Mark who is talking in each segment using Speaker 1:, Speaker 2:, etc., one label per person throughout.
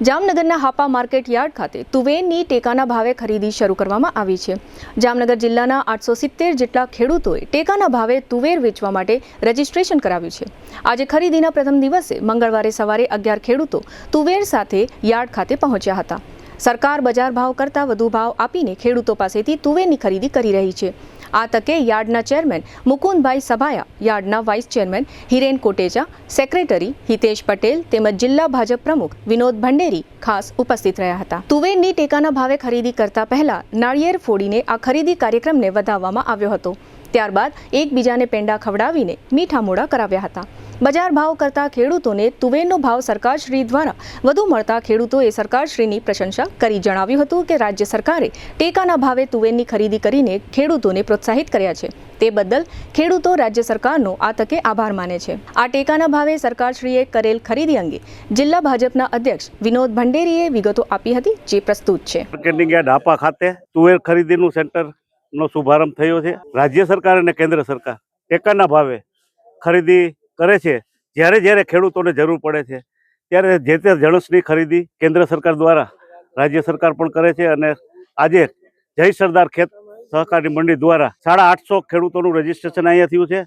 Speaker 1: જામનગરના Hapa market yard ખાતે તુવેરની ટેકાના ભાવે ખરીદી શરૂ કરવામાં આવી છે। જામનગર જિલ્લાના 870 જેટલા ખેડૂતોએ ટેકાના ભાવે તુવેર વેચવા માટે રજીસ્ટ્રેશન કરાવ્યું છે। આજે ખરીદીના પ્રથમ દિવસે મંગળવારે સવારે 11 ખેડૂતો તુવેર સાથે યાર્ડ ખાતે પહોંચ્યા હતા। સરકાર બજાર ભાવ કરતાં વધુ ભાવ આપીને ખેડૂતો પાસેથી તુવેરની ખરીદી કરી રહી છે। આ તકે યાર્ડના ચેરમેન મુકુંદભાઈ સભાયા, યાર્ડના vice chairman Hiren Kotecha, secretary Hitesh Patel તેમજ જિલ્લા ભાજપ પ્રમુખ વિનોદ ભંડેરી ખાસ ઉપસ્થિત રહ્યા હતા। તુવેરની ટેકાના ભાવે ખરીદી કરતા પહેલા નાળિયેર ફોડીને આ ખરીદી કાર્યક્રમને વધાવવામાં આવ્યો હતો। ત્યારબાદ એકબીજાને પેંડા ખવડાવીને મીઠા મોઢા કરાવ્યા હતા। બજાર ભાવ કરતા ખેડૂતોને તુવેરનો ભાવ સરકારશ્રી દ્વારા વધુ મળતા ખેડૂતોએ સરકારશ્રીની પ્રશંસા કરી જણાવ્યું હતું કે રાજ્ય સરકારે ટેકાના ભાવે તુવેરની ખરીદી કરીને ખેડૂતોને પ્રોત્સાહિત કર્યા છે। તે બદલ ખેડૂતો રાજ્ય સરકારનો આ તકે આભાર માને છે। આ ટેકાના ભાવે સરકારશ્રીએ કરેલ ખરીદી અંગે જિલ્લા ભાજપના અધ્યક્ષ વિનોદ ભંડેરીએ વિગતો આપી હતી, જે પ્રસ્તુત છે।
Speaker 2: માર્કેટિંગ યાર્ડ હાપા ખાતે તુવેર ખરીદીનું સેન્ટરનો શુભારંભ થયો છે। રાજ્ય સરકાર અને કેન્દ્ર સરકાર ટેકાના ભાવે ખરીદી કરે છે। જ્યારે જ્યારે ખેડૂતોને જરૂર પડે છે ત્યારે જે તે જણસની ખરીદી કેન્દ્ર સરકાર દ્વારા રાજ્ય સરકાર પણ કરે છે। અને આજે જય સરદાર ખેત સહકારી મંડી દ્વારા 850 ખેડૂતોનું રજીસ્ટ્રેશન અહીંયા થયું છે।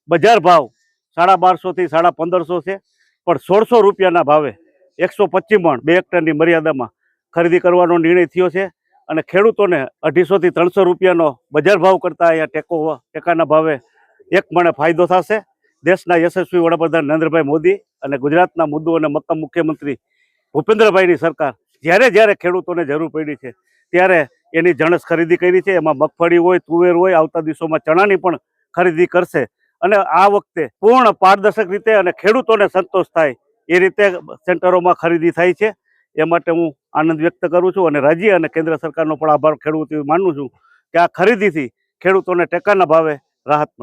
Speaker 2: બજાર ભાવ 1250 થી 1550 છે, પણ 1600 રૂપિયાના ભાવે 125 મણ 2 હેક્ટરની મર્યાદામાં ખરીદી કરવાનો નિર્ણય થયો છે। અને ખેડૂતોને 250 થી 300 રૂપિયાનો બજાર ભાવ કરતાં અહીંયા ટેકાના ભાવે એક મણે ફાયદો થશે। દેશના યશસ્વી વડાપ્રધાન નરેન્દ્રભાઈ મોદી અને ગુજરાતના મુદ્દુ અને મક્કમ મુખ્યમંત્રી ભૂપેન્દ્રભાઈની સરકાર જ્યારે જ્યારે ખેડૂતોને જરૂર પડી છે ત્યારે એની જણસ ખરીદી કરી છે। એમાં મગફળી હોય, તુવેર હોય, આવતા દિવસોમાં ચણાની પણ ખરીદી કરશે। અને આ વખતે પૂર્ણ પારદર્શક રીતે અને ખેડૂતોને સંતોષ થાય એ રીતે સેન્ટરોમાં ખરીદી થાય છે। એ માટે હું આનંદ વ્યક્ત કરું છું અને રાજ્ય અને કેન્દ્ર સરકારનો પણ આભાર ખેડૂતો માનું છું કે આ ખરીદીથી ખેડૂતોને ટેકાના ભાવે રાહત મળે।